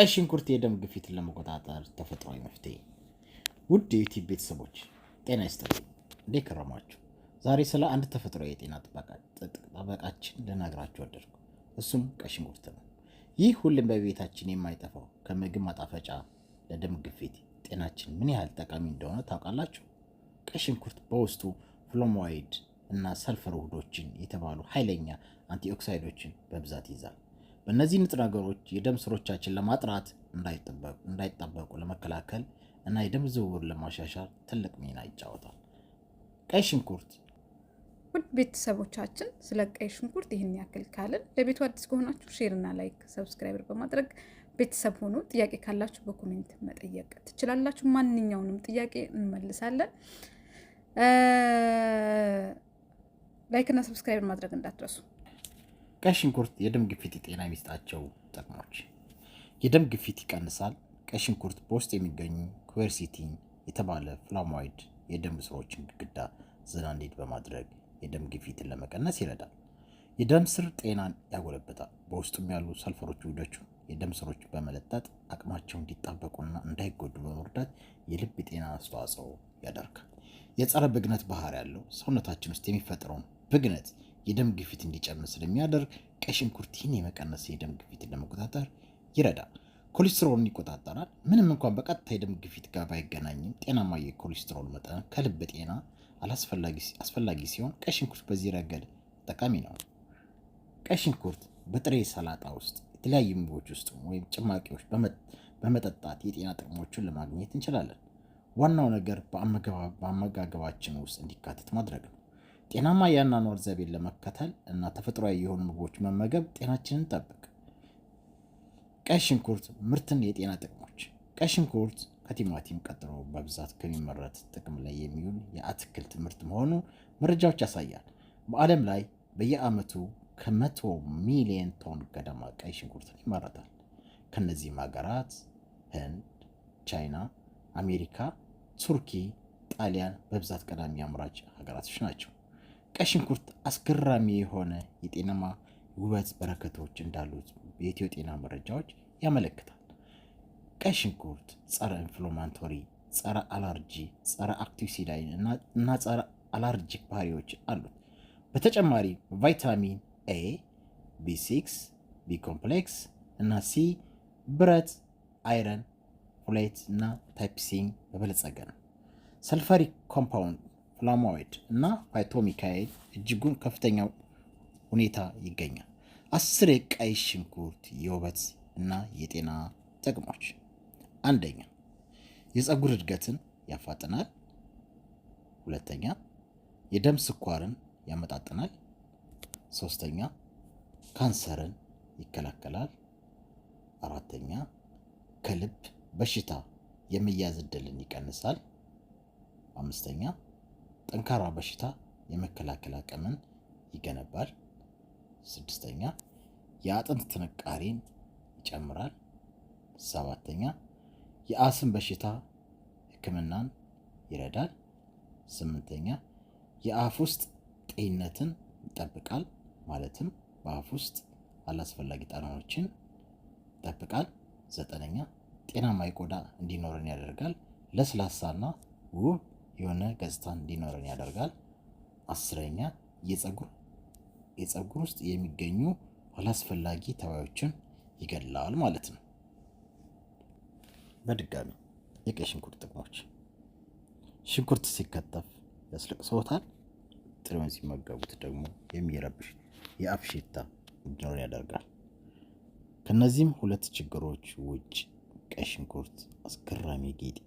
ቀይ ሽንኩርት የደም ግፊትን ለመቆጣጠር ተፈጥሯዊ መፍትሄ። ውድ የዩቲዩብ ቤተሰቦች ጤና ይስጥልኝ፣ እንዴት ከረማችሁ? ዛሬ ስለ አንድ ተፈጥሯዊ የጤና ጥበቃችን ልነግራችሁ ወደድኩ። እሱም ቀይ ሽንኩርት ነው። ይህ ሁሌም በቤታችን የማይጠፋው ከምግብ ማጣፈጫ ለደም ግፊት ጤናችን ምን ያህል ጠቃሚ እንደሆነ ታውቃላችሁ? ቀይ ሽንኩርት በውስጡ ፍላቮኖይድ እና ሰልፈር ውህዶችን የተባሉ ኃይለኛ አንቲኦክሲዳንቶችን በብዛት ይዛል። በእነዚህ ንጥረ ነገሮች የደም ስሮቻችን ለማጥራት እንዳይጣበቁ ለመከላከል እና የደም ዝውውር ለማሻሻል ትልቅ ሚና ይጫወታል። ቀይ ሽንኩርት ውድ ቤተሰቦቻችን ስለ ቀይ ሽንኩርት ይህን ያክል ካልን፣ ለቤቱ አዲስ ከሆናችሁ ሼር እና ላይክ ሰብስክራይበር በማድረግ ቤተሰብ ሆኖ ጥያቄ ካላችሁ በኮሜንት መጠየቅ ትችላላችሁ። ማንኛውንም ጥያቄ እንመልሳለን። ላይክ እና ሰብስክራይበር ማድረግ እንዳትረሱ። ቀይ ሽንኩርት የደም ግፊት የጤና የሚሰጣቸው ጥቅሞች። የደም ግፊት ይቀንሳል። ቀይ ሽንኩርት በውስጥ የሚገኙ ኩዌርሲቲን የተባለ ፍላቮኖይድ የደም ስሮችን ግድግዳ ዘና እንዲል በማድረግ የደም ግፊትን ለመቀነስ ይረዳል። የደም ስር ጤናን ያጎለብታል። በውስጡም ያሉ ሰልፈሮች ውህዶቹ የደም ስሮች በመለጠጥ አቅማቸው እንዲጣበቁና እንዳይጎዱ በመርዳት የልብ ጤና አስተዋጽኦ ያደርጋል። የጸረ ብግነት ባህሪ ያለው ሰውነታችን ውስጥ የሚፈጠረውን ብግነት የደም ግፊት እንዲጨምር ስለሚያደርግ ቀይ ሽንኩርት ይህን የመቀነስ የደም ግፊትን ለመቆጣጠር ይረዳል። ኮሌስትሮልን ይቆጣጠራል። ምንም እንኳን በቀጥታ የደም ግፊት ጋር ባይገናኝም ጤናማ የኮሌስትሮል መጠን ከልብ ጤና አስፈላጊ ሲሆን ቀይ ሽንኩርት በዚህ ረገድ ጠቃሚ ነው። ቀይ ሽንኩርት በጥሬ ሰላጣ ውስጥ፣ የተለያዩ ምግቦች ውስጥ ወይም ጭማቂዎች በመጠጣት የጤና ጥቅሞችን ለማግኘት እንችላለን። ዋናው ነገር በአመጋገባችን ውስጥ እንዲካተት ማድረግ ነው። ጤናማ የአኗኗር ዘይቤን ለመከተል እና ተፈጥሯዊ የሆኑ ምግቦች መመገብ ጤናችንን ጠብቅ። ቀይ ሽንኩርት ምርትን የጤና ጥቅሞች። ቀይ ሽንኩርት ከቲማቲም ቀጥሎ በብዛት ከሚመረት ጥቅም ላይ የሚውል የአትክልት ምርት መሆኑ መረጃዎች ያሳያል። በዓለም ላይ በየዓመቱ ከ100 ሚሊዮን ቶን ገደማ ቀይ ሽንኩርትን ይመረታል። ከነዚህም ሀገራት ህንድ፣ ቻይና፣ አሜሪካ፣ ቱርኪ፣ ጣሊያን በብዛት ቀዳሚ አምራች ሀገራቶች ናቸው። ቀይ ሽንኩርት አስገራሚ የሆነ የጤናማ ውበት በረከቶች እንዳሉት የኢትዮ ጤና መረጃዎች ያመለክታል። ቀይ ሽንኩርት ጸረ ኢንፍላማቶሪ፣ ጸረ አለርጂ፣ ጸረ አንቲኦክሲዳንት እና ጸረ አለርጂክ ባህሪዎች አሉት። በተጨማሪ ቫይታሚን ኤ፣ ቢ6፣ ቢ ኮምፕሌክስ እና ሲ፣ ብረት፣ አይረን፣ ፎሌት እና ታይፕ ሲ በበለጸገ ነው። ሰልፈሪክ ኮምፓውንድ ፍላቮኖይድ እና ፋይቶኬሚካል እጅጉን ከፍተኛ ሁኔታ ይገኛል። 10 የቀይ ሽንኩርት የውበት እና የጤና ጥቅሞች። አንደኛ፣ የፀጉር እድገትን ያፋጥናል። ሁለተኛ፣ የደም ስኳርን ያመጣጥናል። ሶስተኛ፣ ካንሰርን ይከላከላል። አራተኛ፣ ከልብ በሽታ የመያዝ ዕድልን ይቀንሳል። አምስተኛ፣ ጠንካራ በሽታ የመከላከል አቅምን ይገነባል። ስድስተኛ፣ የአጥንት ጥንካሬን ይጨምራል። ሰባተኛ፣ የአስም በሽታ ሕክምናን ይረዳል። ስምንተኛ፣ የአፍ ውስጥ ጤንነትን ይጠብቃል። ማለትም በአፍ ውስጥ አላስፈላጊ ጠረኖችን ይጠብቃል። ዘጠነኛ፣ ጤናማ ቆዳ እንዲኖረን ያደርጋል። ለስላሳና ውብ የሆነ ገጽታ እንዲኖረን ያደርጋል። አስረኛ፣ የፀጉር ውስጥ የሚገኙ አላስፈላጊ ተባዮችን ይገድላል ማለት ነው። በድጋሚ የቀይ ሽንኩርት ጥቅሞች። ሽንኩርት ሲከተፍ ያስለቅሶታል። ጥሬውን ሲመገቡት ደግሞ የሚረብሽ የአፍ ሽታ እንዲኖር ያደርጋል። ከነዚህም ሁለት ችግሮች ውጭ ቀይ ሽንኩርት አስገራሚ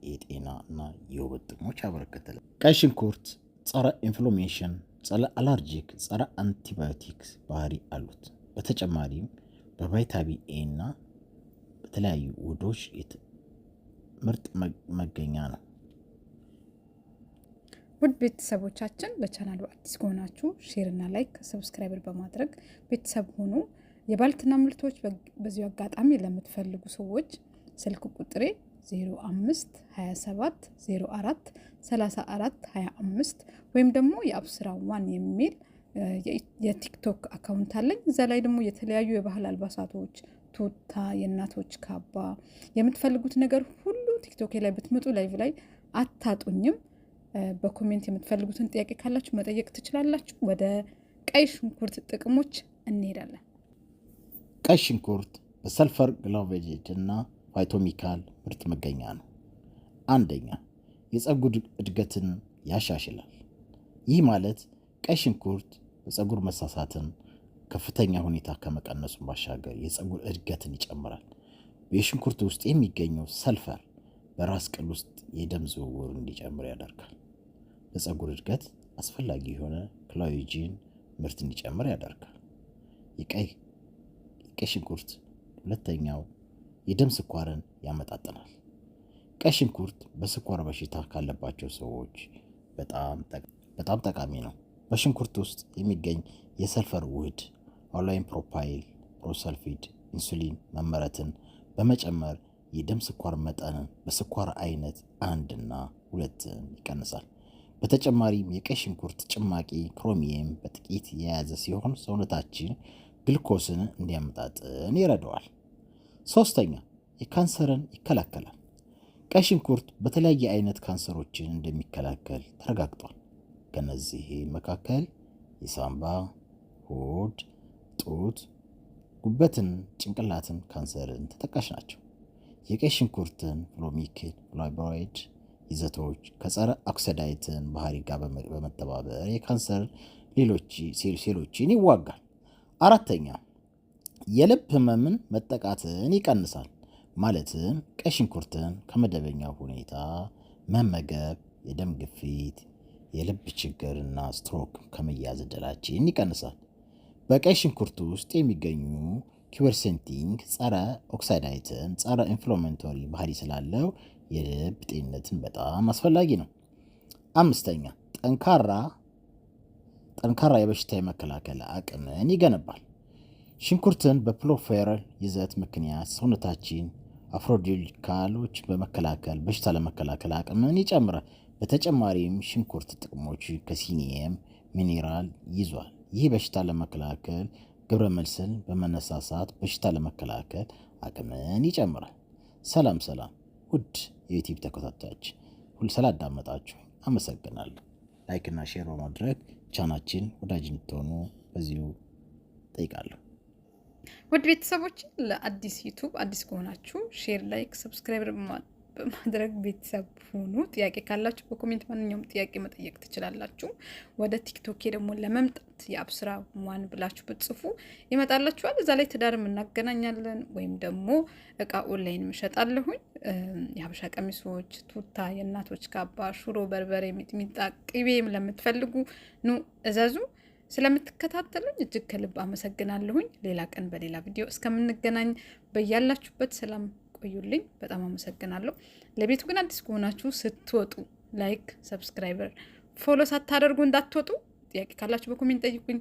የጤና እና የውበት ጥቅሞች ያበረከታል። ቀይ ሽንኩርት ጸረ ኢንፍላሜሽን፣ ጸረ አለርጂክ፣ ጸረ አንቲባዮቲክስ ባህሪ አሉት። በተጨማሪም በቫይታሚን ኤ እና በተለያዩ ውህዶች ምርጥ መገኛ ነው። ውድ ቤተሰቦቻችን ለቻናሉ አዲስ ከሆናችሁ ሼር እና ላይክ ሰብስክራይበር በማድረግ ቤተሰብ ሆኑ። የባልትና ምርቶች በዚሁ አጋጣሚ ለምትፈልጉ ሰዎች ስልክ ቁጥሬ 0527 04 34 25 ወይም ደግሞ የአብስራ ዋን የሚል የቲክቶክ አካውንት አለኝ። እዛ ላይ ደግሞ የተለያዩ የባህል አልባሳቶች፣ ቱታ፣ የእናቶች ካባ፣ የምትፈልጉት ነገር ሁሉ ቲክቶክ ላይ ብትመጡ ላይቭ ላይ አታጡኝም። በኮሜንት የምትፈልጉትን ጥያቄ ካላችሁ መጠየቅ ትችላላችሁ። ወደ ቀይ ሽንኩርት ጥቅሞች እንሄዳለን። ቀይ ሽንኩርት በሰልፈር ግላቬጅ እና ፋይቶሚካል ምርት መገኛ ነው። አንደኛ፣ የፀጉር እድገትን ያሻሽላል። ይህ ማለት ቀይ ሽንኩርት በፀጉር መሳሳትን ከፍተኛ ሁኔታ ከመቀነሱ ባሻገር የፀጉር እድገትን ይጨምራል። በሽንኩርት ውስጥ የሚገኘው ሰልፈር በራስ ቅል ውስጥ የደም ዝውውር እንዲጨምር ያደርጋል። ለፀጉር እድገት አስፈላጊ የሆነ ኮላጅን ምርት እንዲጨምር ያደርጋል። የቀይ ሽንኩርት ሁለተኛው የደም ስኳርን ያመጣጥናል። ቀይ ሽንኩርት በስኳር በሽታ ካለባቸው ሰዎች በጣም ጠቃሚ ነው። በሽንኩርት ውስጥ የሚገኝ የሰልፈር ውህድ ኦንላይን ፕሮፓይል ፕሮሰልፊድ ኢንሱሊን መመረትን በመጨመር የደም ስኳር መጠንን በስኳር አይነት 1 እና 2 ይቀንሳል። በተጨማሪም የቀይ ሽንኩርት ጭማቂ ክሮሚየም በጥቂት የያዘ ሲሆን ሰውነታችን ግልኮስን እንዲያመጣጥን ይረዳዋል። ሶስተኛ፣ የካንሰርን ይከላከላል። ቀይ ሽንኩርት በተለያየ አይነት ካንሰሮችን እንደሚከላከል ተረጋግጧል። ከነዚህ መካከል የሳምባ፣ ሆድ፣ ጡት፣ ጉበትን፣ ጭንቅላትን ካንሰርን ተጠቃሽ ናቸው። የቀይ ሽንኩርትን ፍላቮኖይድ ይዘቶች ከጸረ ኦክሲዳይትን ባህሪ ጋር በመተባበር የካንሰር ሌሎች ሴሎችን ይዋጋል። አራተኛ፣ የልብ ህመምን መጠቃትን ይቀንሳል። ማለትም ቀይ ሽንኩርትን ከመደበኛ ሁኔታ መመገብ የደም ግፊት፣ የልብ ችግርና ስትሮክ ከመያዝ ዕድላችን ይቀንሳል። በቀይ ሽንኩርት ውስጥ የሚገኙ ኪወርሴንቲንግ ጸረ ኦክሲዳይትን ጸረ ኢንፍላሜቶሪ ባህሪ ስላለው የልብ ጤንነትን በጣም አስፈላጊ ነው። አምስተኛ፣ ጠንካራ የበሽታ የመከላከል አቅምን ይገነባል። ሽንኩርትን በፕሎፌራል ይዘት ምክንያት ሰውነታችን አፍሮዲካሎች በመከላከል በሽታ ለመከላከል አቅምን ይጨምራል። በተጨማሪም ሽንኩርት ጥቅሞች ከሲኒየም ሚኔራል ይዟል። ይህ በሽታ ለመከላከል ግብረ መልስን በመነሳሳት በሽታ ለመከላከል አቅምን ይጨምራል። ሰላም ውድ የዩቲዩብ ተከታታዮች ስላዳመጣችሁ አመሰግናለሁ። ላይክና ሼር በማድረግ ቻናችን ወዳጅ እንድትሆኑ በዚሁ ጠይቃለሁ። ውድ ቤተሰቦች ለአዲስ ዩቱብ አዲስ ከሆናችሁ ሼር፣ ላይክ፣ ሰብስክራይብ በማድረግ ቤተሰብ ሁኑ። ጥያቄ ካላችሁ በኮሜንት ማንኛውም ጥያቄ መጠየቅ ትችላላችሁ። ወደ ቲክቶክ ደግሞ ለመምጣት የአብስራ ዋን ብላችሁ ብትጽፉ ይመጣላችኋል። እዛ ላይ ትዳር እናገናኛለን ወይም ደግሞ እቃ ኦንላይን እሸጣለሁኝ። የሀበሻ ቀሚሶች፣ ቱታ፣ የእናቶች ካባ፣ ሽሮ፣ በርበሬ፣ ሚጥሚጣ፣ ቅቤም ለምትፈልጉ ኑ እዘዙ። ስለምትከታተሉኝ እጅግ ከልብ አመሰግናለሁኝ። ሌላ ቀን በሌላ ቪዲዮ እስከምንገናኝ በያላችሁበት ሰላም ቆዩልኝ። በጣም አመሰግናለሁ። ለቤቱ ግን አዲስ ከሆናችሁ ስትወጡ ላይክ፣ ሰብስክራይበር፣ ፎሎ ሳታደርጉ እንዳትወጡ። ጥያቄ ካላችሁ በኮሜንት ጠይቁኝ።